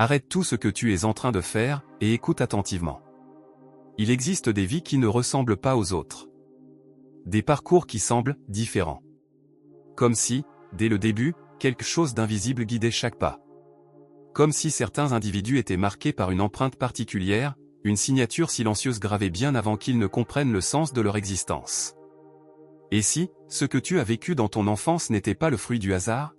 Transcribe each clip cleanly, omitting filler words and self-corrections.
Arrête tout ce que tu es en train de faire, et écoute attentivement. Il existe des vies qui ne ressemblent pas aux autres. Des parcours qui semblent différents. Comme si, dès le début, quelque chose d'invisible guidait chaque pas. Comme si certains individus étaient marqués par une empreinte particulière, une signature silencieuse gravée bien avant qu'ils ne comprennent le sens de leur existence. Et si, ce que tu as vécu dans ton enfance n'était pas le fruit du hasard?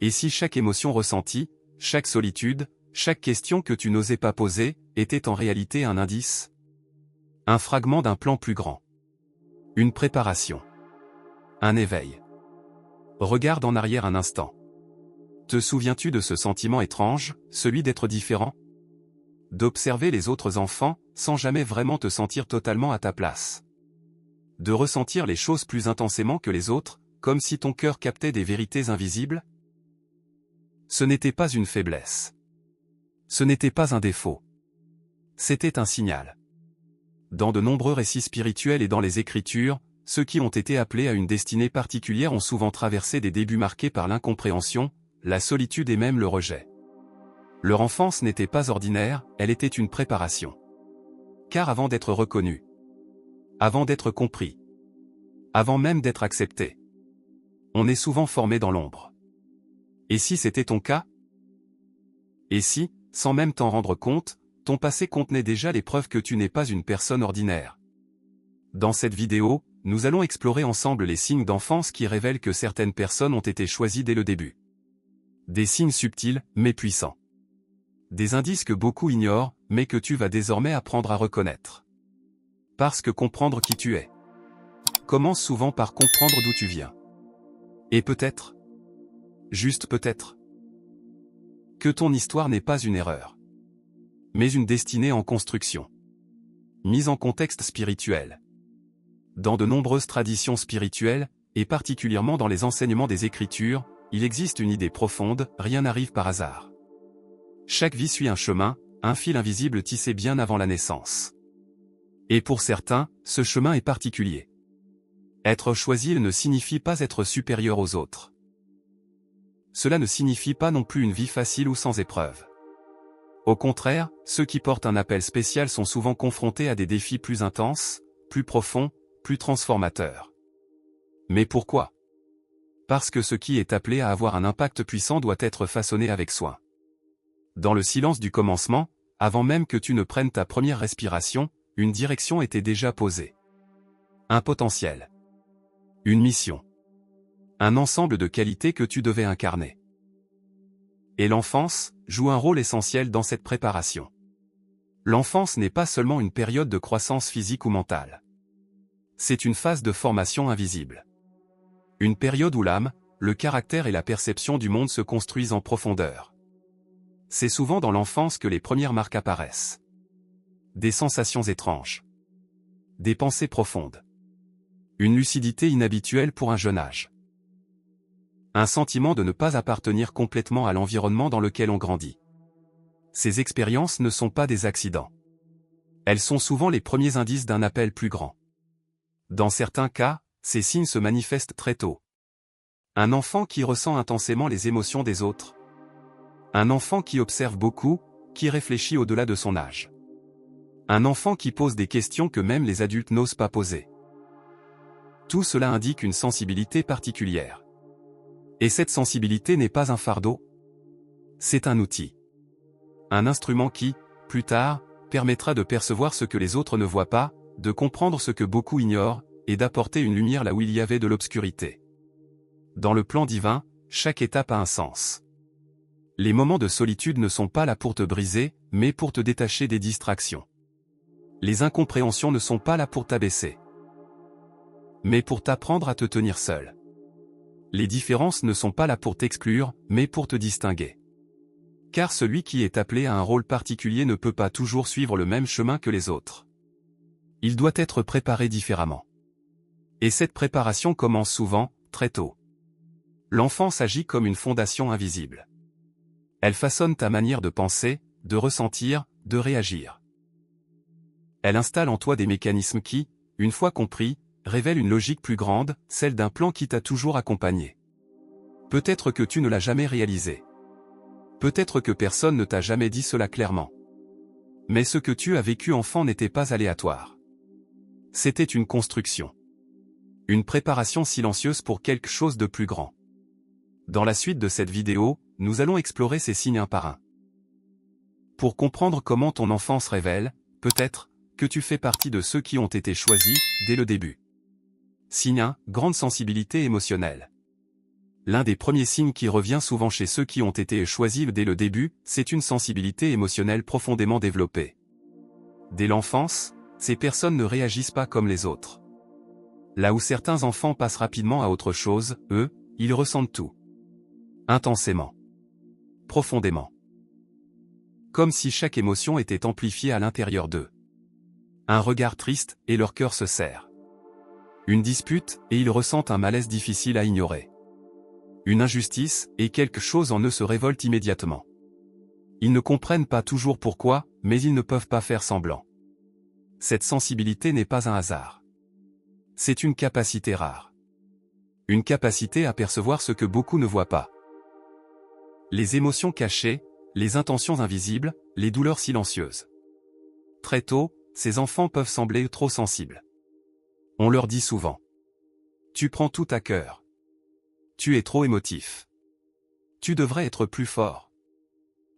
Et si chaque émotion ressentie, chaque solitude, chaque question que tu n'osais pas poser, était en réalité un indice? Un fragment d'un plan plus grand. Une préparation. Un éveil. Regarde en arrière un instant. Te souviens-tu de ce sentiment étrange, celui d'être différent? D'observer les autres enfants, sans jamais vraiment te sentir totalement à ta place. De ressentir les choses plus intensément que les autres, comme si ton cœur captait des vérités invisibles? Ce n'était pas une faiblesse. Ce n'était pas un défaut. C'était un signal. Dans de nombreux récits spirituels et dans les Écritures, ceux qui ont été appelés à une destinée particulière ont souvent traversé des débuts marqués par l'incompréhension, la solitude et même le rejet. Leur enfance n'était pas ordinaire, elle était une préparation. Car avant d'être reconnu, avant d'être compris, avant même d'être accepté, on est souvent formé dans l'ombre. Et si c'était ton cas? Et si, sans même t'en rendre compte, ton passé contenait déjà les preuves que tu n'es pas une personne ordinaire? Dans cette vidéo, nous allons explorer ensemble les signes d'enfance qui révèlent que certaines personnes ont été choisies dès le début. Des signes subtils, mais puissants. Des indices que beaucoup ignorent, mais que tu vas désormais apprendre à reconnaître. Parce que comprendre qui tu es commence souvent par comprendre d'où tu viens. Et peut-être, juste peut-être, que ton histoire n'est pas une erreur, mais une destinée en construction. Mise en contexte spirituel. Dans de nombreuses traditions spirituelles, et particulièrement dans les enseignements des Écritures, il existe une idée profonde, rien n'arrive par hasard. Chaque vie suit un chemin, un fil invisible tissé bien avant la naissance. Et pour certains, ce chemin est particulier. Être choisi ne signifie pas être supérieur aux autres. Cela ne signifie pas non plus une vie facile ou sans épreuve. Au contraire, ceux qui portent un appel spécial sont souvent confrontés à des défis plus intenses, plus profonds, plus transformateurs. Mais pourquoi? Parce que ce qui est appelé à avoir un impact puissant doit être façonné avec soin. Dans le silence du commencement, avant même que tu ne prennes ta première respiration, une direction était déjà posée. Un potentiel. Une mission. Un ensemble de qualités que tu devais incarner. Et l'enfance joue un rôle essentiel dans cette préparation. L'enfance n'est pas seulement une période de croissance physique ou mentale. C'est une phase de formation invisible. Une période où l'âme, le caractère et la perception du monde se construisent en profondeur. C'est souvent dans l'enfance que les premières marques apparaissent. Des sensations étranges. Des pensées profondes. Une lucidité inhabituelle pour un jeune âge. Un sentiment de ne pas appartenir complètement à l'environnement dans lequel on grandit. Ces expériences ne sont pas des accidents. Elles sont souvent les premiers indices d'un appel plus grand. Dans certains cas, ces signes se manifestent très tôt. Un enfant qui ressent intensément les émotions des autres. Un enfant qui observe beaucoup, qui réfléchit au-delà de son âge. Un enfant qui pose des questions que même les adultes n'osent pas poser. Tout cela indique une sensibilité particulière. Et cette sensibilité n'est pas un fardeau. C'est un outil. Un instrument qui, plus tard, permettra de percevoir ce que les autres ne voient pas, de comprendre ce que beaucoup ignorent, et d'apporter une lumière là où il y avait de l'obscurité. Dans le plan divin, chaque étape a un sens. Les moments de solitude ne sont pas là pour te briser, mais pour te détacher des distractions. Les incompréhensions ne sont pas là pour t'abaisser, mais pour t'apprendre à te tenir seul. Les différences ne sont pas là pour t'exclure, mais pour te distinguer. Car celui qui est appelé à un rôle particulier ne peut pas toujours suivre le même chemin que les autres. Il doit être préparé différemment. Et cette préparation commence souvent, très tôt. L'enfance agit comme une fondation invisible. Elle façonne ta manière de penser, de ressentir, de réagir. Elle installe en toi des mécanismes qui, une fois compris, révèlent une logique plus grande, celle d'un plan qui t'a toujours accompagné. Peut-être que tu ne l'as jamais réalisé. Peut-être que personne ne t'a jamais dit cela clairement. Mais ce que tu as vécu enfant n'était pas aléatoire. C'était une construction. Une préparation silencieuse pour quelque chose de plus grand. Dans la suite de cette vidéo, nous allons explorer ces signes un par un. Pour comprendre comment ton enfant se révèle, peut-être que tu fais partie de ceux qui ont été choisis dès le début. Signe 1, grande sensibilité émotionnelle. L'un des premiers signes qui revient souvent chez ceux qui ont été choisis dès le début, c'est une sensibilité émotionnelle profondément développée. Dès l'enfance, ces personnes ne réagissent pas comme les autres. Là où certains enfants passent rapidement à autre chose, eux, ils ressentent tout. Intensément. Profondément. Comme si chaque émotion était amplifiée à l'intérieur d'eux. Un regard triste, et leur cœur se serre. Une dispute, et ils ressentent un malaise difficile à ignorer. Une injustice, et quelque chose en eux se révolte immédiatement. Ils ne comprennent pas toujours pourquoi, mais ils ne peuvent pas faire semblant. Cette sensibilité n'est pas un hasard. C'est une capacité rare. Une capacité à percevoir ce que beaucoup ne voient pas. Les émotions cachées, les intentions invisibles, les douleurs silencieuses. Très tôt, ces enfants peuvent sembler trop sensibles. On leur dit souvent. Tu prends tout à cœur. Tu es trop émotif. Tu devrais être plus fort.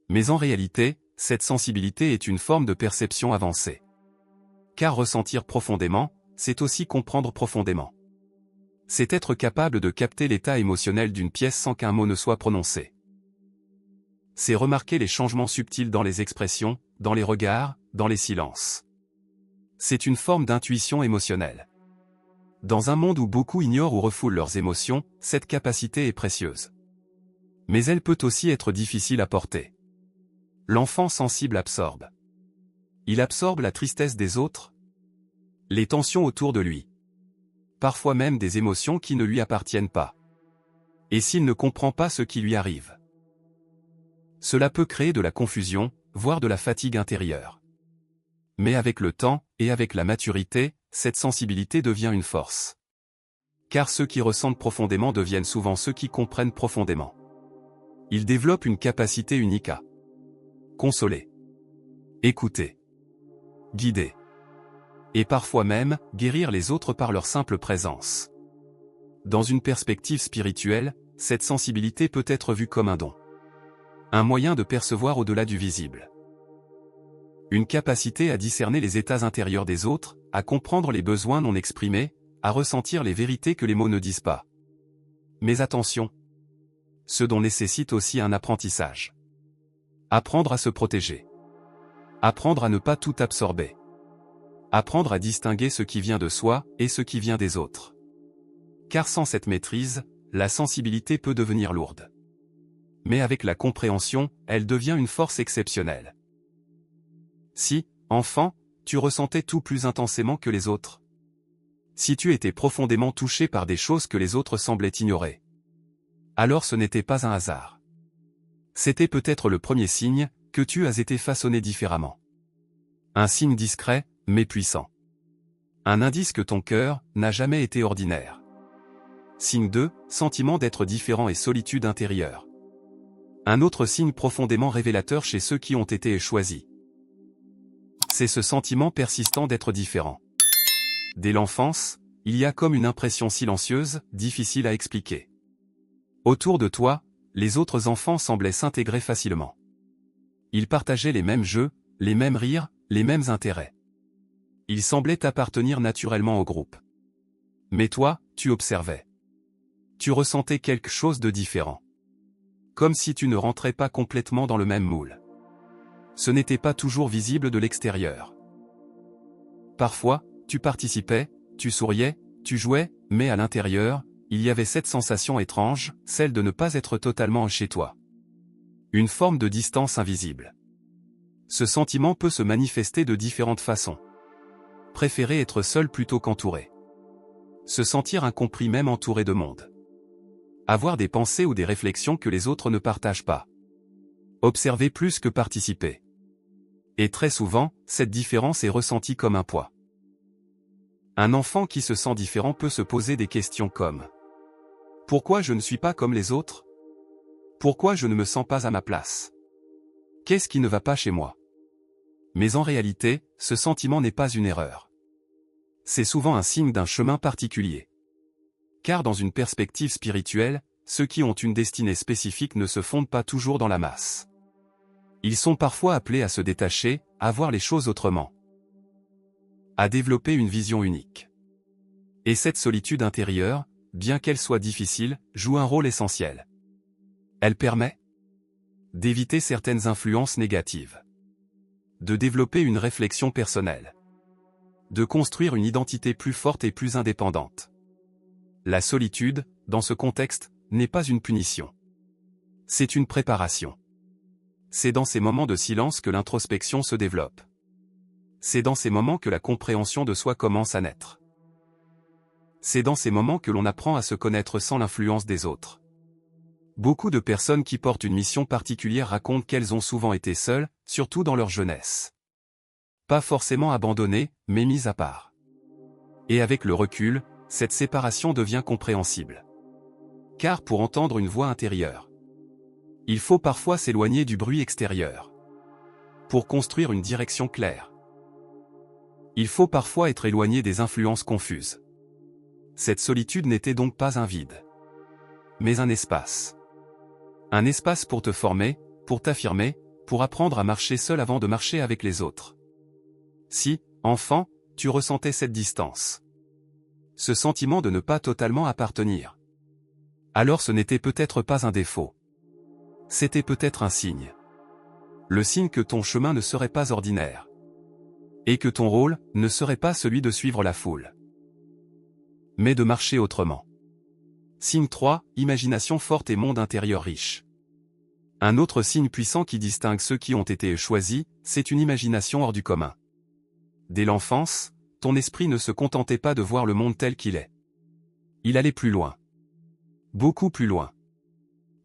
Mais en réalité, cette sensibilité est une forme de perception avancée. Car ressentir profondément, c'est aussi comprendre profondément. C'est être capable de capter l'état émotionnel d'une pièce sans qu'un mot ne soit prononcé. C'est remarquer les changements subtils dans les expressions, dans les regards, dans les silences. C'est une forme d'intuition émotionnelle. Dans un monde où beaucoup ignorent ou refoulent leurs émotions, cette capacité est précieuse. Mais elle peut aussi être difficile à porter. L'enfant sensible absorbe. Il absorbe la tristesse des autres, les tensions autour de lui. Parfois même des émotions qui ne lui appartiennent pas. Et s'il ne comprend pas ce qui lui arrive, cela peut créer de la confusion, voire de la fatigue intérieure. Mais avec le temps, et avec la maturité, cette sensibilité devient une force. Car ceux qui ressentent profondément deviennent souvent ceux qui comprennent profondément. Ils développent une capacité unique à consoler, écouter, guider, et parfois même, guérir les autres par leur simple présence. Dans une perspective spirituelle, cette sensibilité peut être vue comme un don. Un moyen de percevoir au-delà du visible. Une capacité à discerner les états intérieurs des autres, à comprendre les besoins non exprimés, à ressentir les vérités que les mots ne disent pas. Mais attention! Ce don nécessite aussi un apprentissage. Apprendre à se protéger. Apprendre à ne pas tout absorber. Apprendre à distinguer ce qui vient de soi et ce qui vient des autres. Car sans cette maîtrise, la sensibilité peut devenir lourde. Mais avec la compréhension, elle devient une force exceptionnelle. Si, enfant, tu ressentais tout plus intensément que les autres. Si tu étais profondément touché par des choses que les autres semblaient ignorer. Alors ce n'était pas un hasard. C'était peut-être le premier signe que tu as été façonné différemment. Un signe discret, mais puissant. Un indice que ton cœur n'a jamais été ordinaire. Signe 2, sentiment d'être différent et solitude intérieure. Un autre signe profondément révélateur chez ceux qui ont été choisis. C'est ce sentiment persistant d'être différent. Dès l'enfance, il y a comme une impression silencieuse, difficile à expliquer. Autour de toi, les autres enfants semblaient s'intégrer facilement. Ils partageaient les mêmes jeux, les mêmes rires, les mêmes intérêts. Ils semblaient appartenir naturellement au groupe. Mais toi, tu observais. Tu ressentais quelque chose de différent. Comme si tu ne rentrais pas complètement dans le même moule. Ce n'était pas toujours visible de l'extérieur. Parfois, tu participais, tu souriais, tu jouais, mais à l'intérieur, il y avait cette sensation étrange, celle de ne pas être totalement chez toi. Une forme de distance invisible. Ce sentiment peut se manifester de différentes façons. Préférer être seul plutôt qu'entouré. Se sentir incompris même entouré de monde. Avoir des pensées ou des réflexions que les autres ne partagent pas. Observer plus que participer. Et très souvent, cette différence est ressentie comme un poids. Un enfant qui se sent différent peut se poser des questions comme: pourquoi je ne suis pas comme les autres? Pourquoi je ne me sens pas à ma place? Qu'est-ce qui ne va pas chez moi? Mais en réalité, ce sentiment n'est pas une erreur. C'est souvent un signe d'un chemin particulier. Car dans une perspective spirituelle, ceux qui ont une destinée spécifique ne se fondent pas toujours dans la masse. Ils sont parfois appelés à se détacher, à voir les choses autrement, à développer une vision unique. Et cette solitude intérieure, bien qu'elle soit difficile, joue un rôle essentiel. Elle permet d'éviter certaines influences négatives, de développer une réflexion personnelle, de construire une identité plus forte et plus indépendante. La solitude, dans ce contexte, n'est pas une punition. C'est une préparation. C'est dans ces moments de silence que l'introspection se développe. C'est dans ces moments que la compréhension de soi commence à naître. C'est dans ces moments que l'on apprend à se connaître sans l'influence des autres. Beaucoup de personnes qui portent une mission particulière racontent qu'elles ont souvent été seules, surtout dans leur jeunesse. Pas forcément abandonnées, mais mises à part. Et avec le recul, cette séparation devient compréhensible. Car pour entendre une voix intérieure, il faut parfois s'éloigner du bruit extérieur. Pour construire une direction claire, il faut parfois être éloigné des influences confuses. Cette solitude n'était donc pas un vide, mais un espace. Un espace pour te former, pour t'affirmer, pour apprendre à marcher seul avant de marcher avec les autres. Si, enfant, tu ressentais cette distance, ce sentiment de ne pas totalement appartenir, alors ce n'était peut-être pas un défaut. C'était peut-être un signe. Le signe que ton chemin ne serait pas ordinaire. Et que ton rôle ne serait pas celui de suivre la foule, mais de marcher autrement. Signe 3, imagination forte et monde intérieur riche. Un autre signe puissant qui distingue ceux qui ont été choisis, c'est une imagination hors du commun. Dès l'enfance, ton esprit ne se contentait pas de voir le monde tel qu'il est. Il allait plus loin. Beaucoup plus loin.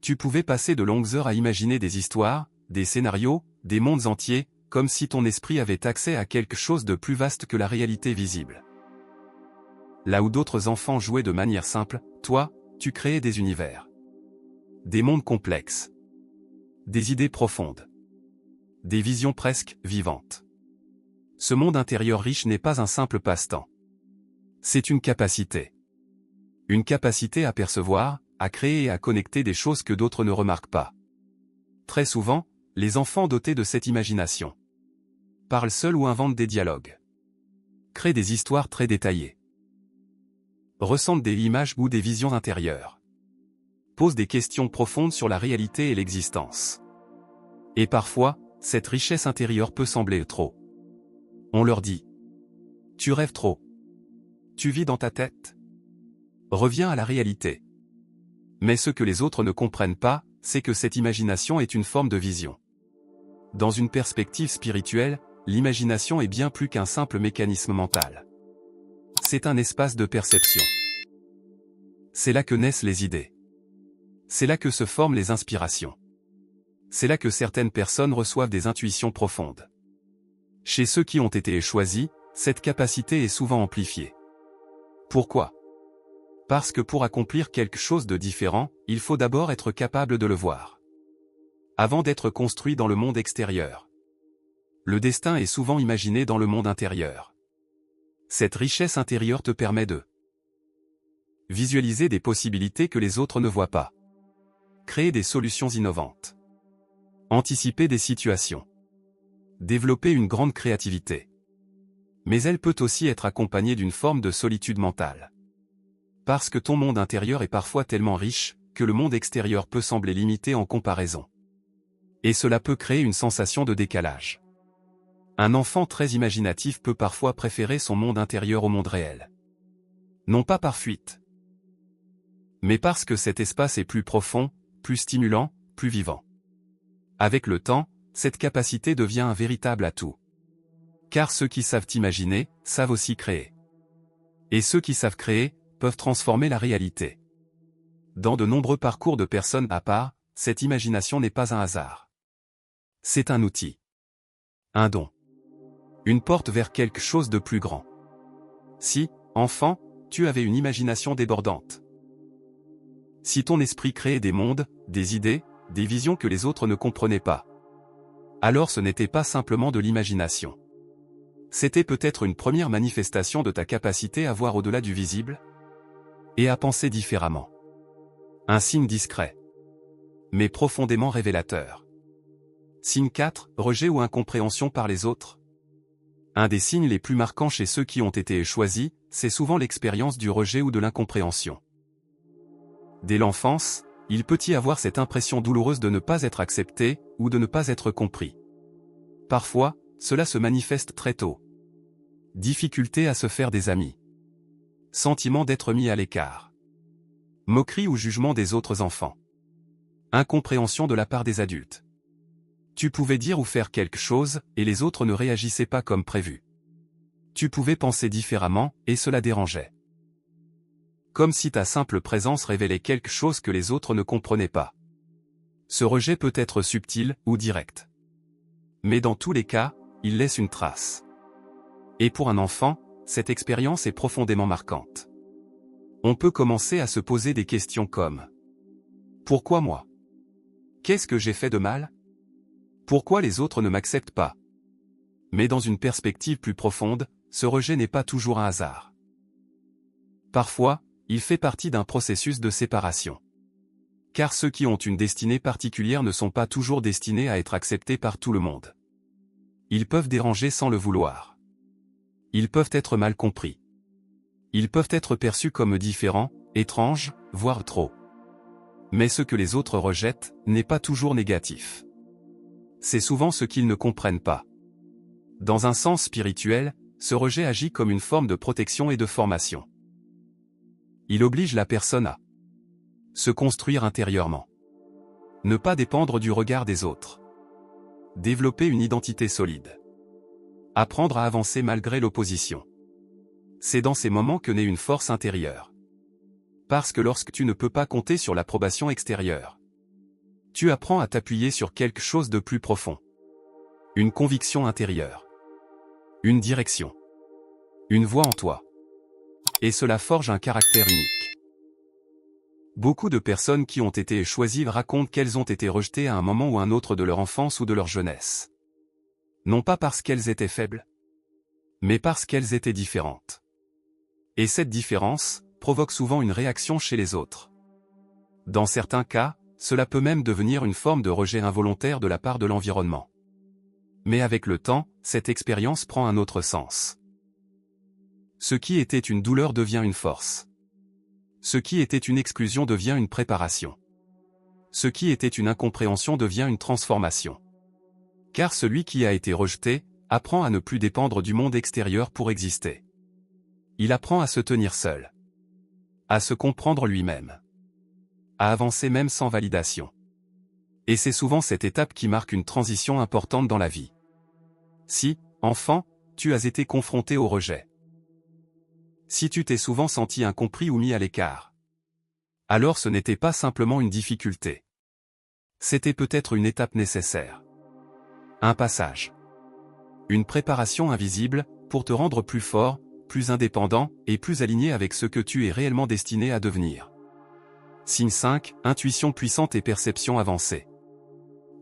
Tu pouvais passer de longues heures à imaginer des histoires, des scénarios, des mondes entiers, comme si ton esprit avait accès à quelque chose de plus vaste que la réalité visible. Là où d'autres enfants jouaient de manière simple, toi, tu créais des univers. Des mondes complexes. Des idées profondes. Des visions presque vivantes. Ce monde intérieur riche n'est pas un simple passe-temps. C'est une capacité. Une capacité à percevoir, à créer et à connecter des choses que d'autres ne remarquent pas. Très souvent, les enfants dotés de cette imagination parlent seuls ou inventent des dialogues. Créent des histoires très détaillées. Ressentent des images ou des visions intérieures. Posent des questions profondes sur la réalité et l'existence. Et parfois, cette richesse intérieure peut sembler trop. On leur dit: tu rêves trop. Tu vis dans ta tête. Reviens à la réalité. Mais ce que les autres ne comprennent pas, c'est que cette imagination est une forme de vision. Dans une perspective spirituelle, l'imagination est bien plus qu'un simple mécanisme mental. C'est un espace de perception. C'est là que naissent les idées. C'est là que se forment les inspirations. C'est là que certaines personnes reçoivent des intuitions profondes. Chez ceux qui ont été choisis, cette capacité est souvent amplifiée. Pourquoi? Parce que pour accomplir quelque chose de différent, il faut d'abord être capable de le voir, avant d'être construit dans le monde extérieur. Le destin est souvent imaginé dans le monde intérieur. Cette richesse intérieure te permet de visualiser des possibilités que les autres ne voient pas, créer des solutions innovantes, anticiper des situations, développer une grande créativité. Mais elle peut aussi être accompagnée d'une forme de solitude mentale. Parce que ton monde intérieur est parfois tellement riche, que le monde extérieur peut sembler limité en comparaison. Et cela peut créer une sensation de décalage. Un enfant très imaginatif peut parfois préférer son monde intérieur au monde réel. Non pas par fuite, mais parce que cet espace est plus profond, plus stimulant, plus vivant. Avec le temps, cette capacité devient un véritable atout. Car ceux qui savent imaginer, savent aussi créer. Et ceux qui savent créer, peuvent transformer la réalité. Dans de nombreux parcours de personnes à part, cette imagination n'est pas un hasard. C'est un outil. Un don. Une porte vers quelque chose de plus grand. Si, enfant, tu avais une imagination débordante. Si ton esprit créait des mondes, des idées, des visions que les autres ne comprenaient pas. alors ce n'était pas simplement de l'imagination. C'était peut-être une première manifestation de ta capacité à voir au-delà du visible et à penser différemment. Un signe discret, mais profondément révélateur. Signe 4, rejet ou incompréhension par les autres. Un des signes les plus marquants chez ceux qui ont été choisis, c'est souvent l'expérience du rejet ou de l'incompréhension. Dès l'enfance, il peut y avoir cette impression douloureuse de ne pas être accepté, ou de ne pas être compris. Parfois, cela se manifeste très tôt. Difficulté à se faire des amis. Sentiment d'être mis à l'écart. Moquerie ou jugement des autres enfants. Incompréhension de la part des adultes. Tu pouvais dire ou faire quelque chose, et les autres ne réagissaient pas comme prévu. Tu pouvais penser différemment, et cela dérangeait. Comme si ta simple présence révélait quelque chose que les autres ne comprenaient pas. Ce rejet peut être subtil ou direct. Mais dans tous les cas, il laisse une trace. Et pour un enfant, cette expérience est profondément marquante. On peut commencer à se poser des questions comme: pourquoi moi? Qu'est-ce que j'ai fait de mal? Pourquoi les autres ne m'acceptent pas? Mais dans une perspective plus profonde, ce rejet n'est pas toujours un hasard. Parfois, il fait partie d'un processus de séparation. Car ceux qui ont une destinée particulière ne sont pas toujours destinés à être acceptés par tout le monde. Ils peuvent déranger sans le vouloir. Ils peuvent être mal compris. Ils peuvent être perçus comme différents, étranges, voire trop. Mais ce que les autres rejettent n'est pas toujours négatif. C'est souvent ce qu'ils ne comprennent pas. Dans un sens spirituel, ce rejet agit comme une forme de protection et de formation. Il oblige la personne à se construire intérieurement. Ne pas dépendre du regard des autres. Développer une identité solide. Apprendre à avancer malgré l'opposition. C'est dans ces moments que naît une force intérieure. Parce que lorsque tu ne peux pas compter sur l'approbation extérieure, tu apprends à t'appuyer sur quelque chose de plus profond. Une conviction intérieure. Une direction. Une voix en toi. Et cela forge un caractère unique. Beaucoup de personnes qui ont été choisies racontent qu'elles ont été rejetées à un moment ou un autre de leur enfance ou de leur jeunesse. Non pas parce qu'elles étaient faibles, mais parce qu'elles étaient différentes. Et cette différence provoque souvent une réaction chez les autres. Dans certains cas, cela peut même devenir une forme de rejet involontaire de la part de l'environnement. Mais avec le temps, cette expérience prend un autre sens. Ce qui était une douleur devient une force. Ce qui était une exclusion devient une préparation. Ce qui était une incompréhension devient une transformation. Car celui qui a été rejeté, apprend à ne plus dépendre du monde extérieur pour exister. Il apprend à se tenir seul. À se comprendre lui-même. À avancer même sans validation. Et c'est souvent cette étape qui marque une transition importante dans la vie. Si, enfant, tu as été confronté au rejet. Si tu t'es souvent senti incompris ou mis à l'écart, alors ce n'était pas simplement une difficulté. C'était peut-être une étape nécessaire. Un passage. Une préparation invisible, pour te rendre plus fort, plus indépendant, et plus aligné avec ce que tu es réellement destiné à devenir. Signe 5, intuition puissante et perception avancée.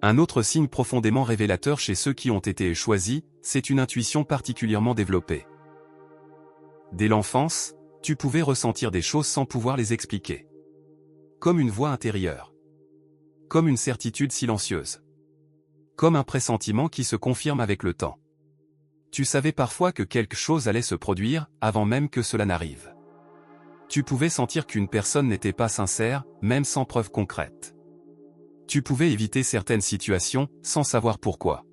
Un autre signe profondément révélateur chez ceux qui ont été choisis, c'est une intuition particulièrement développée. Dès l'enfance, tu pouvais ressentir des choses sans pouvoir les expliquer. Comme une voix intérieure. Comme une certitude silencieuse. Comme un pressentiment qui se confirme avec le temps. Tu savais parfois que quelque chose allait se produire, avant même que cela n'arrive. Tu pouvais sentir qu'une personne n'était pas sincère, même sans preuve concrète. Tu pouvais éviter certaines situations, sans savoir pourquoi.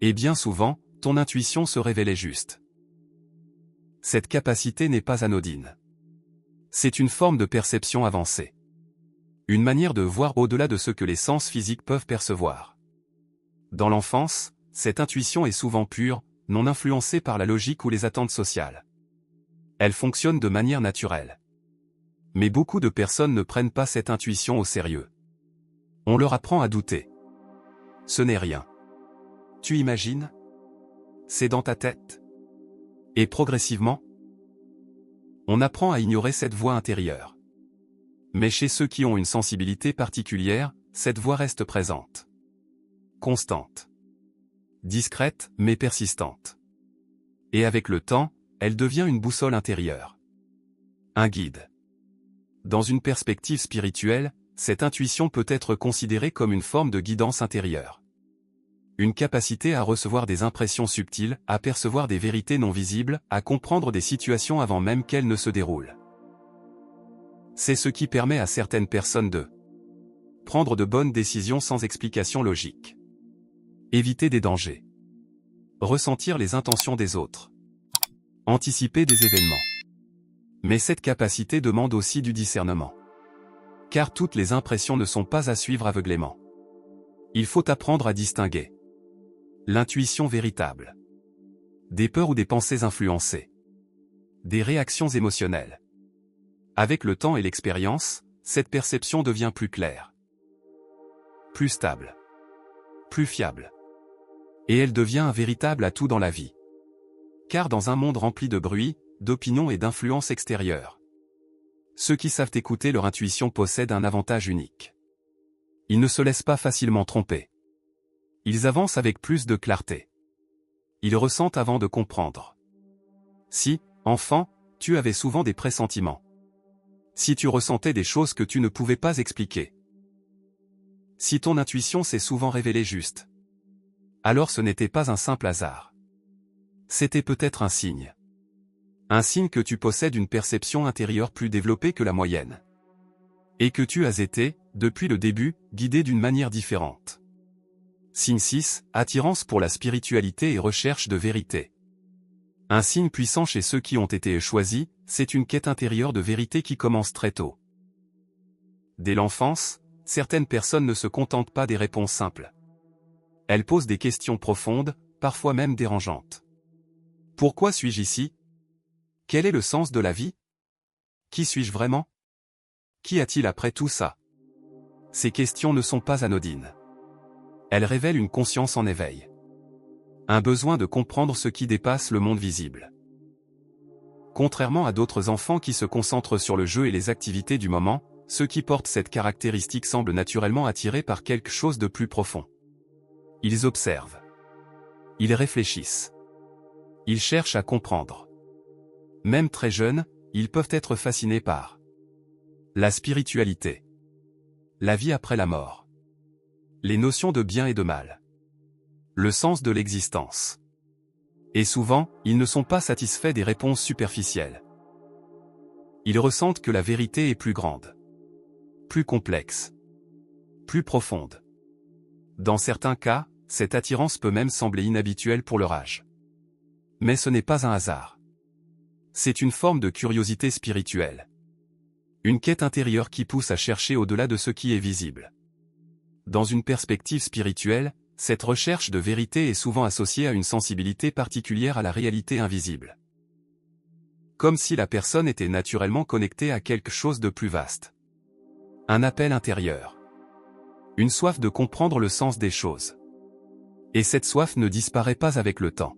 Et bien souvent, ton intuition se révélait juste. Cette capacité n'est pas anodine. C'est une forme de perception avancée. Une manière de voir au-delà de ce que les sens physiques peuvent percevoir. Dans l'enfance, cette intuition est souvent pure, non influencée par la logique ou les attentes sociales. Elle fonctionne de manière naturelle. Mais beaucoup de personnes ne prennent pas cette intuition au sérieux. On leur apprend à douter. Ce n'est rien. Tu imagines? C'est dans ta tête. Et progressivement, on apprend à ignorer cette voix intérieure. Mais chez ceux qui ont une sensibilité particulière, cette voix reste présente. Constante. discrète mais persistante. Et avec le temps, elle devient une boussole intérieure. Un guide. Dans une perspective spirituelle, cette intuition peut être considérée comme une forme de guidance intérieure. Une capacité à recevoir des impressions subtiles, à percevoir des vérités non visibles, à comprendre des situations avant même qu'elles ne se déroulent. C'est ce qui permet à certaines personnes de prendre de bonnes décisions sans explication logique. Éviter des dangers. Ressentir les intentions des autres. Anticiper des événements. Mais cette capacité demande aussi du discernement. Car toutes les impressions ne sont pas à suivre aveuglément. Il faut apprendre à distinguer l'intuition véritable des peurs ou des pensées influencées, des réactions émotionnelles. Avec le temps et l'expérience, cette perception devient plus claire, plus stable, plus fiable. Et elle devient un véritable atout dans la vie. Car dans un monde rempli de bruit, d'opinions et d'influences extérieures, ceux qui savent écouter leur intuition possèdent un avantage unique. Ils ne se laissent pas facilement tromper. Ils avancent avec plus de clarté. Ils ressentent avant de comprendre. Si, enfant, tu avais souvent des pressentiments. Si tu ressentais des choses que tu ne pouvais pas expliquer. Si ton intuition s'est souvent révélée juste. Alors ce n'était pas un simple hasard. C'était peut-être un signe. Un signe que tu possèdes une perception intérieure plus développée que la moyenne. Et que tu as été, depuis le début, guidé d'une manière différente. Signe 6, attirance pour la spiritualité et recherche de vérité. Un signe puissant chez ceux qui ont été choisis, c'est une quête intérieure de vérité qui commence très tôt. Dès l'enfance, certaines personnes ne se contentent pas des réponses simples. Elles posent des questions profondes, parfois même dérangeantes. Pourquoi suis-je ici? Quel est le sens de la vie? Qui suis-je vraiment? Qu'y a-t-il après tout ça? Ces questions ne sont pas anodines. Elles révèlent une conscience en éveil. Un besoin de comprendre ce qui dépasse le monde visible. Contrairement à d'autres enfants qui se concentrent sur le jeu et les activités du moment, ceux qui portent cette caractéristique semblent naturellement attirés par quelque chose de plus profond. Ils observent. Ils réfléchissent. Ils cherchent à comprendre. Même très jeunes, ils peuvent être fascinés par la spiritualité, la vie après la mort, les notions de bien et de mal, le sens de l'existence. Et souvent, ils ne sont pas satisfaits des réponses superficielles. Ils ressentent que la vérité est plus grande, plus complexe, plus profonde. Dans certains cas, cette attirance peut même sembler inhabituelle pour leur âge. Mais ce n'est pas un hasard. C'est une forme de curiosité spirituelle. Une quête intérieure qui pousse à chercher au-delà de ce qui est visible. Dans une perspective spirituelle, cette recherche de vérité est souvent associée à une sensibilité particulière à la réalité invisible. Comme si la personne était naturellement connectée à quelque chose de plus vaste. Un appel intérieur. Une soif de comprendre le sens des choses. Et cette soif ne disparaît pas avec le temps.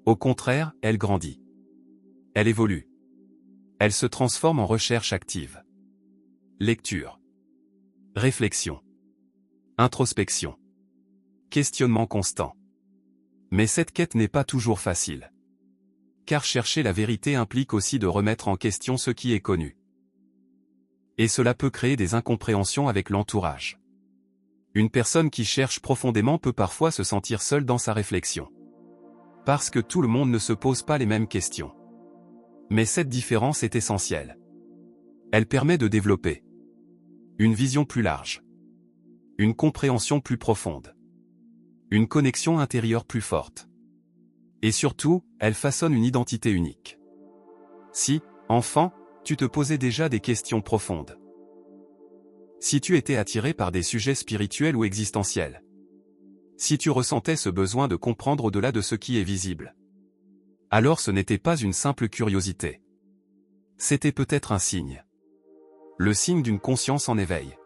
Au contraire, elle grandit. Elle évolue. Elle se transforme en recherche active. Lecture. Réflexion. Introspection. Questionnement constant. Mais cette quête n'est pas toujours facile. Car chercher la vérité implique aussi de remettre en question ce qui est connu. Et cela peut créer des incompréhensions avec l'entourage. Une personne qui cherche profondément peut parfois se sentir seule dans sa réflexion. Parce que tout le monde ne se pose pas les mêmes questions. Mais cette différence est essentielle. Elle permet de développer une vision plus large, une compréhension plus profonde, une connexion intérieure plus forte. Et surtout, elle façonne une identité unique. Si, enfant, tu te posais déjà des questions profondes. Si tu étais attiré par des sujets spirituels ou existentiels. Si tu ressentais ce besoin de comprendre au-delà de ce qui est visible. Alors ce n'était pas une simple curiosité. C'était peut-être un signe. Le signe d'une conscience en éveil.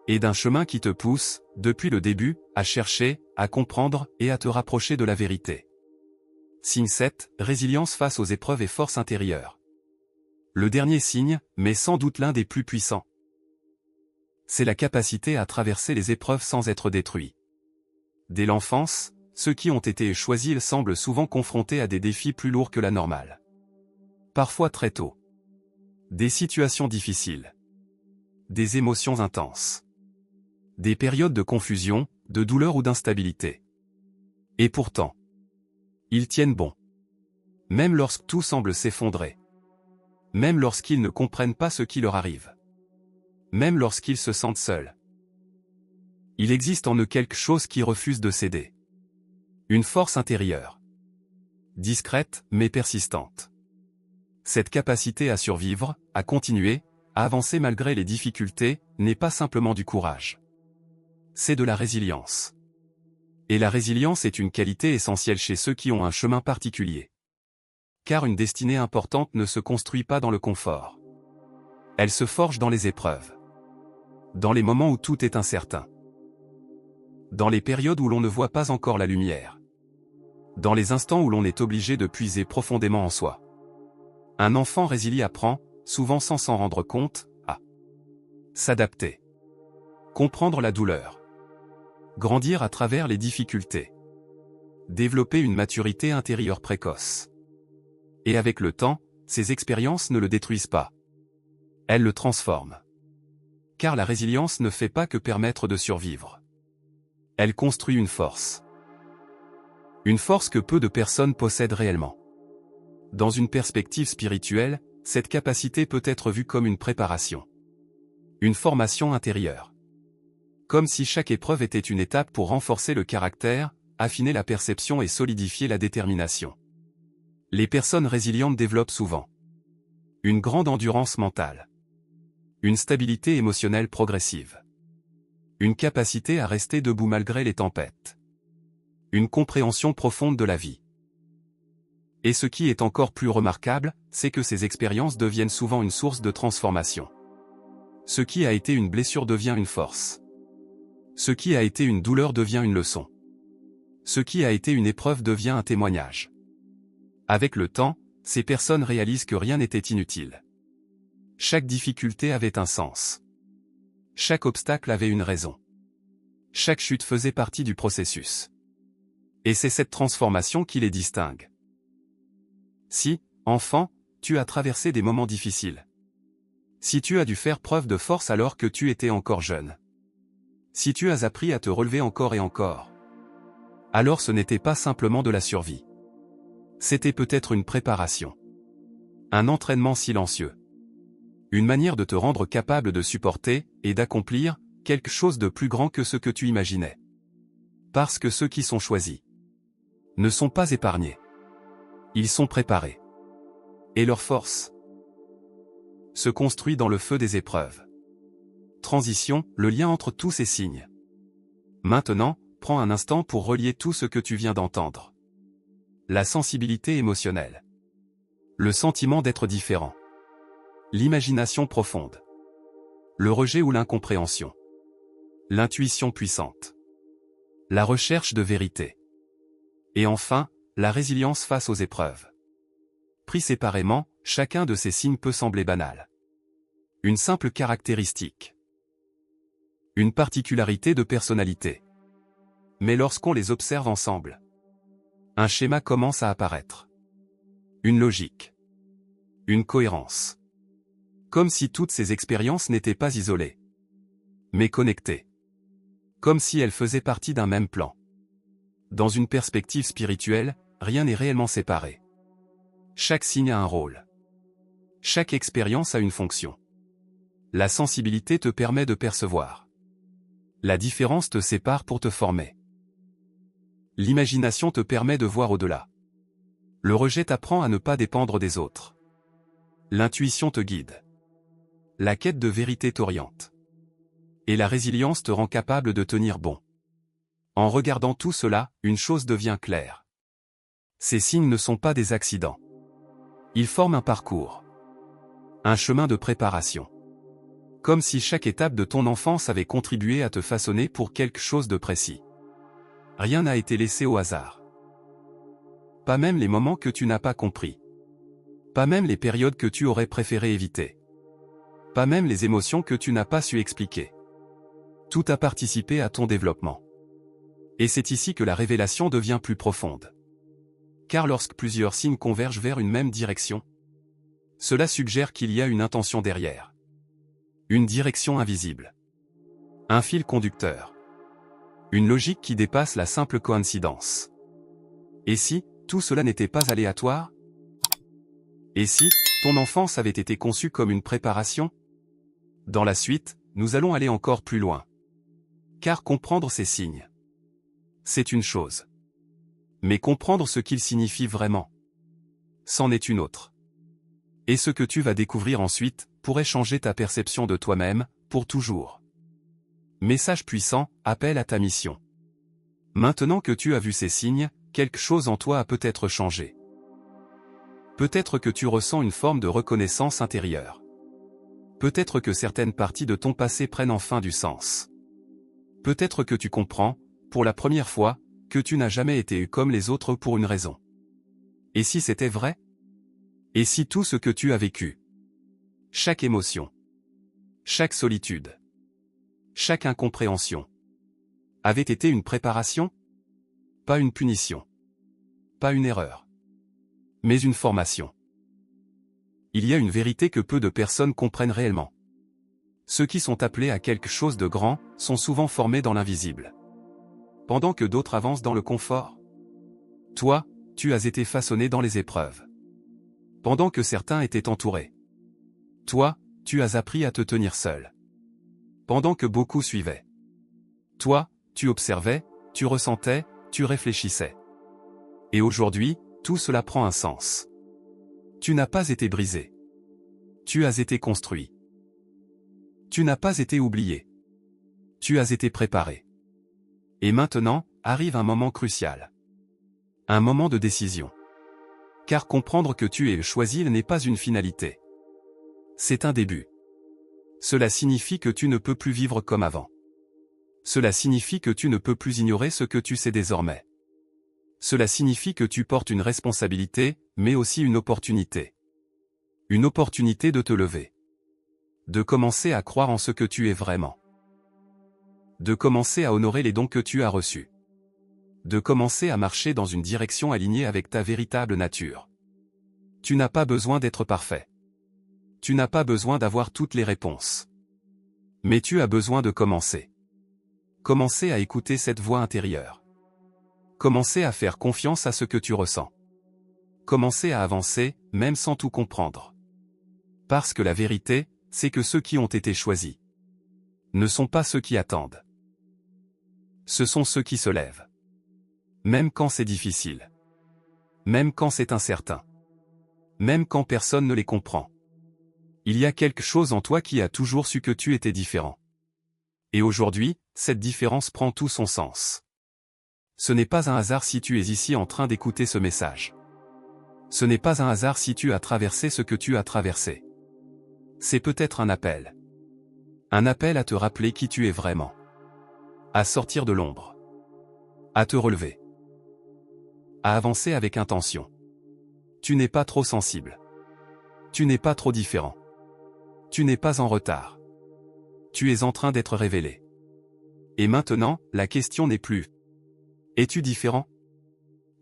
Et d'un chemin qui te pousse, depuis le début, à chercher, à comprendre et à te rapprocher de la vérité. Signe 7, résilience face aux épreuves et force intérieure. Le dernier signe, mais sans doute l'un des plus puissants. C'est la capacité à traverser les épreuves sans être détruit. Dès l'enfance, ceux qui ont été choisis semblent souvent confrontés à des défis plus lourds que la normale. Parfois très tôt. Des situations difficiles. Des émotions intenses. Des périodes de confusion, de douleur ou d'instabilité. Et pourtant, ils tiennent bon. Même lorsque tout semble s'effondrer. Même lorsqu'ils ne comprennent pas ce qui leur arrive. Même lorsqu'ils se sentent seuls. Il existe en eux quelque chose qui refuse de céder. Une force intérieure. Discrète, mais persistante. Cette capacité à survivre, à continuer, à avancer malgré les difficultés, n'est pas simplement du courage. C'est de la résilience. Et la résilience est une qualité essentielle chez ceux qui ont un chemin particulier. Car une destinée importante ne se construit pas dans le confort. Elle se forge dans les épreuves. Dans les moments où tout est incertain. Dans les périodes où l'on ne voit pas encore la lumière. Dans les instants où l'on est obligé de puiser profondément en soi. Un enfant résilient apprend, souvent sans s'en rendre compte, à s'adapter. Comprendre la douleur. Grandir à travers les difficultés. Développer une maturité intérieure précoce. Et avec le temps, ces expériences ne le détruisent pas. Elles le transforment. Car la résilience ne fait pas que permettre de survivre. Elle construit une force. Une force que peu de personnes possèdent réellement. Dans une perspective spirituelle, cette capacité peut être vue comme une préparation. Une formation intérieure. Comme si chaque épreuve était une étape pour renforcer le caractère, affiner la perception et solidifier la détermination. Les personnes résilientes développent souvent une grande endurance mentale. Une stabilité émotionnelle progressive. Une capacité à rester debout malgré les tempêtes. Une compréhension profonde de la vie. Et ce qui est encore plus remarquable, c'est que ces expériences deviennent souvent une source de transformation. Ce qui a été une blessure devient une force. Ce qui a été une douleur devient une leçon. Ce qui a été une épreuve devient un témoignage. Avec le temps, ces personnes réalisent que rien n'était inutile. Chaque difficulté avait un sens. Chaque obstacle avait une raison. Chaque chute faisait partie du processus. Et c'est cette transformation qui les distingue. Si, enfant, tu as traversé des moments difficiles. Si tu as dû faire preuve de force alors que tu étais encore jeune. Si tu as appris à te relever encore et encore. Alors ce n'était pas simplement de la survie. C'était peut-être une préparation. Un entraînement silencieux. Une manière de te rendre capable de supporter, et d'accomplir, quelque chose de plus grand que ce que tu imaginais. Parce que ceux qui sont choisis ne sont pas épargnés. Ils sont préparés. Et leur force se construit dans le feu des épreuves. Transition, le lien entre tous ces signes. Maintenant, prends un instant pour relier tout ce que tu viens d'entendre. La sensibilité émotionnelle. Le sentiment d'être différent. L'imagination profonde. Le rejet ou l'incompréhension. L'intuition puissante. La recherche de vérité. Et enfin, la résilience face aux épreuves. Pris séparément, chacun de ces signes peut sembler banal. Une simple caractéristique. Une particularité de personnalité. Mais lorsqu'on les observe ensemble, un schéma commence à apparaître. Une logique. Une cohérence. Comme si toutes ces expériences n'étaient pas isolées, mais connectées. Comme si elles faisaient partie d'un même plan. Dans une perspective spirituelle, rien n'est réellement séparé. Chaque signe a un rôle. Chaque expérience a une fonction. La sensibilité te permet de percevoir. La différence te sépare pour te former. L'imagination te permet de voir au-delà. Le rejet t'apprend à ne pas dépendre des autres. L'intuition te guide. La quête de vérité t'oriente. Et la résilience te rend capable de tenir bon. En regardant tout cela, une chose devient claire. Ces signes ne sont pas des accidents. Ils forment un parcours. Un chemin de préparation. Comme si chaque étape de ton enfance avait contribué à te façonner pour quelque chose de précis. Rien n'a été laissé au hasard. Pas même les moments que tu n'as pas compris. Pas même les périodes que tu aurais préféré éviter. Pas même les émotions que tu n'as pas su expliquer. Tout a participé à ton développement. Et c'est ici que la révélation devient plus profonde. Car lorsque plusieurs signes convergent vers une même direction, cela suggère qu'il y a une intention derrière. Une direction invisible. Un fil conducteur. Une logique qui dépasse la simple coïncidence. Et si tout cela n'était pas aléatoire? Et si ton enfance avait été conçue comme une préparation? Dans la suite, nous allons aller encore plus loin. Car comprendre ces signes, c'est une chose. Mais comprendre ce qu'ils signifient vraiment, c'en est une autre. Et ce que tu vas découvrir ensuite pourrait changer ta perception de toi-même, pour toujours. Message puissant, appel à ta mission. Maintenant que tu as vu ces signes, quelque chose en toi a peut-être changé. Peut-être que tu ressens une forme de reconnaissance intérieure. Peut-être que certaines parties de ton passé prennent enfin du sens. Peut-être que tu comprends, pour la première fois, que tu n'as jamais été comme les autres pour une raison. Et si c'était vrai? Et si tout ce que tu as vécu, chaque émotion, chaque solitude, chaque incompréhension, avait été une préparation? Pas une punition. Pas une erreur. Mais une formation. Il y a une vérité que peu de personnes comprennent réellement. Ceux qui sont appelés à quelque chose de grand, sont souvent formés dans l'invisible. Pendant que d'autres avancent dans le confort. Toi, tu as été façonné dans les épreuves. Pendant que certains étaient entourés. Toi, tu as appris à te tenir seul. Pendant que beaucoup suivaient. Toi, tu observais, tu ressentais, tu réfléchissais. Et aujourd'hui, tout cela prend un sens. Tu n'as pas été brisé. Tu as été construit. Tu n'as pas été oublié. Tu as été préparé. Et maintenant, arrive un moment crucial. Un moment de décision. Car comprendre que tu es choisi n'est pas une finalité. C'est un début. Cela signifie que tu ne peux plus vivre comme avant. Cela signifie que tu ne peux plus ignorer ce que tu sais désormais. Cela signifie que tu portes une responsabilité, mais aussi une opportunité. Une opportunité de te lever. De commencer à croire en ce que tu es vraiment. De commencer à honorer les dons que tu as reçus. De commencer à marcher dans une direction alignée avec ta véritable nature. Tu n'as pas besoin d'être parfait. Tu n'as pas besoin d'avoir toutes les réponses. Mais tu as besoin de commencer. Commencer à écouter cette voix intérieure. Commencer à faire confiance à ce que tu ressens. Commencer à avancer, même sans tout comprendre. Parce que la vérité, c'est que ceux qui ont été choisis ne sont pas ceux qui attendent. Ce sont ceux qui se lèvent. Même quand c'est difficile. Même quand c'est incertain. Même quand personne ne les comprend. Il y a quelque chose en toi qui a toujours su que tu étais différent. Et aujourd'hui, cette différence prend tout son sens. Ce n'est pas un hasard si tu es ici en train d'écouter ce message. Ce n'est pas un hasard si tu as traversé ce que tu as traversé. C'est peut-être un appel. Un appel à te rappeler qui tu es vraiment. À sortir de l'ombre. À te relever. À avancer avec intention. Tu n'es pas trop sensible. Tu n'es pas trop différent. Tu n'es pas en retard. Tu es en train d'être révélé. Et maintenant, la question n'est plus « Es-tu différent ?»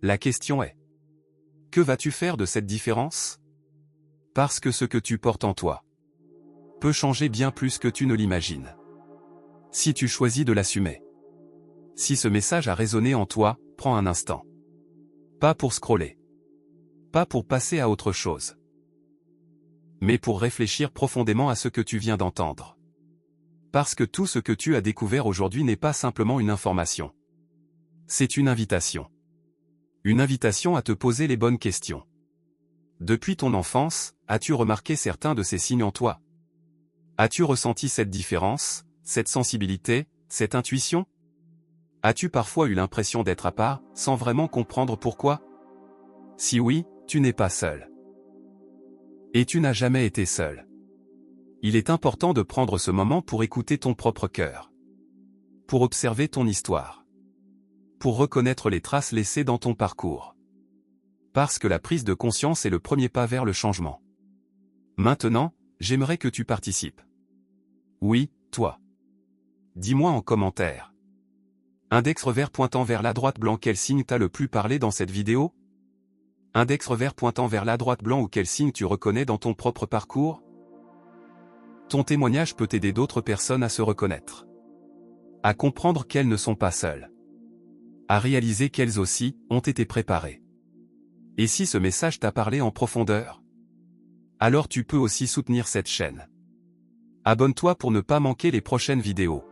La question est « Que vas-tu faire de cette différence ?» Parce que ce que tu portes en toi peut changer bien plus que tu ne l'imagines. Si tu choisis de l'assumer. Si ce message a résonné en toi, prends un instant. Pas pour scroller. Pas pour passer à autre chose. Mais pour réfléchir profondément à ce que tu viens d'entendre. Parce que tout ce que tu as découvert aujourd'hui n'est pas simplement une information. C'est une invitation. Une invitation à te poser les bonnes questions. Depuis ton enfance, as-tu remarqué certains de ces signes en toi? As-tu ressenti cette différence, cette sensibilité, cette intuition? As-tu parfois eu l'impression d'être à part, sans vraiment comprendre pourquoi? Si oui, tu n'es pas seul. Et tu n'as jamais été seul. Il est important de prendre ce moment pour écouter ton propre cœur. Pour observer ton histoire. Pour reconnaître les traces laissées dans ton parcours. Parce que la prise de conscience est le premier pas vers le changement. Maintenant, j'aimerais que tu participes. Oui, toi. Dis-moi en commentaire. Index revers pointant vers la droite blanc. Quel signe t'a le plus parlé dans cette vidéo? Index revers pointant vers la droite blanc. Ou quel signe tu reconnais dans ton propre parcours? Ton témoignage peut aider d'autres personnes à se reconnaître, à comprendre qu'elles ne sont pas seules, à réaliser qu'elles aussi ont été préparées. Et si ce message t'a parlé en profondeur, alors tu peux aussi soutenir cette chaîne. Abonne-toi pour ne pas manquer les prochaines vidéos.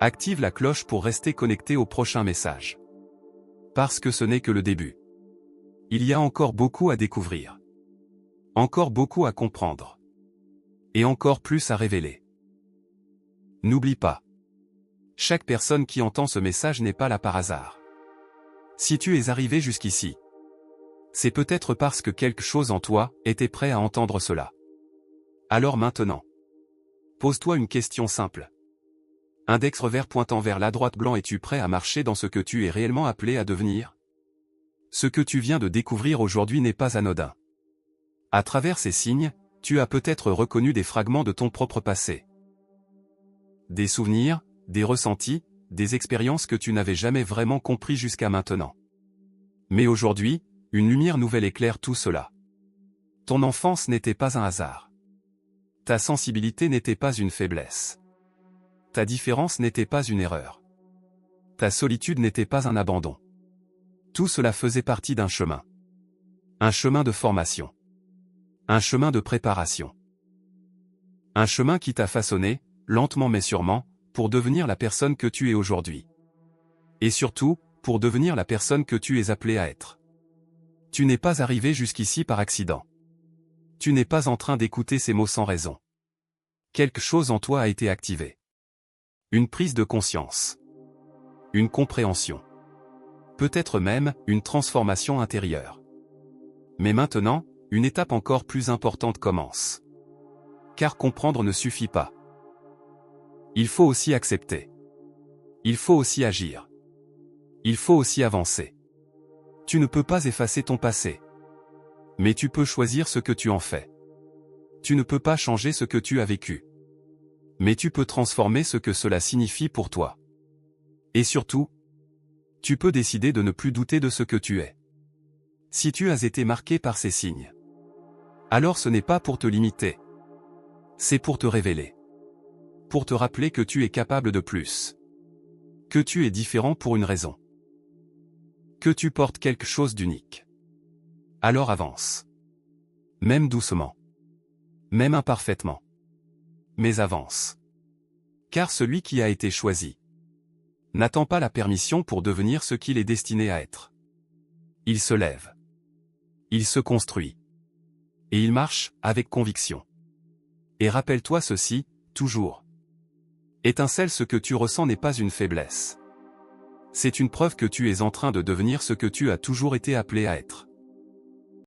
Active la cloche pour rester connecté au prochain message. Parce que ce n'est que le début. Il y a encore beaucoup à découvrir. Encore beaucoup à comprendre. Et encore plus à révéler. N'oublie pas. Chaque personne qui entend ce message n'est pas là par hasard. Si tu es arrivé jusqu'ici, c'est peut-être parce que quelque chose en toi était prêt à entendre cela. Alors maintenant, pose-toi une question simple. Index revers pointant vers la droite blanc. Es-tu prêt à marcher dans ce que tu es réellement appelé à devenir? Ce que tu viens de découvrir aujourd'hui n'est pas anodin. À travers ces signes, tu as peut-être reconnu des fragments de ton propre passé. Des souvenirs, des ressentis, des expériences que tu n'avais jamais vraiment compris jusqu'à maintenant. Mais aujourd'hui, une lumière nouvelle éclaire tout cela. Ton enfance n'était pas un hasard. Ta sensibilité n'était pas une faiblesse. Ta différence n'était pas une erreur. Ta solitude n'était pas un abandon. Tout cela faisait partie d'un chemin. Un chemin de formation. Un chemin de préparation. Un chemin qui t'a façonné, lentement mais sûrement, pour devenir la personne que tu es aujourd'hui. Et surtout, pour devenir la personne que tu es appelé à être. Tu n'es pas arrivé jusqu'ici par accident. Tu n'es pas en train d'écouter ces mots sans raison. Quelque chose en toi a été activé. Une prise de conscience. Une compréhension. Peut-être même, une transformation intérieure. Mais maintenant, une étape encore plus importante commence. Car comprendre ne suffit pas. Il faut aussi accepter. Il faut aussi agir. Il faut aussi avancer. Tu ne peux pas effacer ton passé. Mais tu peux choisir ce que tu en fais. Tu ne peux pas changer ce que tu as vécu. Mais tu peux transformer ce que cela signifie pour toi. Et surtout, tu peux décider de ne plus douter de ce que tu es. Si tu as été marqué par ces signes, alors ce n'est pas pour te limiter. C'est pour te révéler. Pour te rappeler que tu es capable de plus. Que tu es différent pour une raison. Que tu portes quelque chose d'unique. Alors avance. Même doucement. Même imparfaitement. Mais avance. Car celui qui a été choisi n'attend pas la permission pour devenir ce qu'il est destiné à être. Il se lève. Il se construit. Et il marche avec conviction. Et rappelle-toi ceci, toujours. Étincelle, ce que tu ressens n'est pas une faiblesse. C'est une preuve que tu es en train de devenir ce que tu as toujours été appelé à être.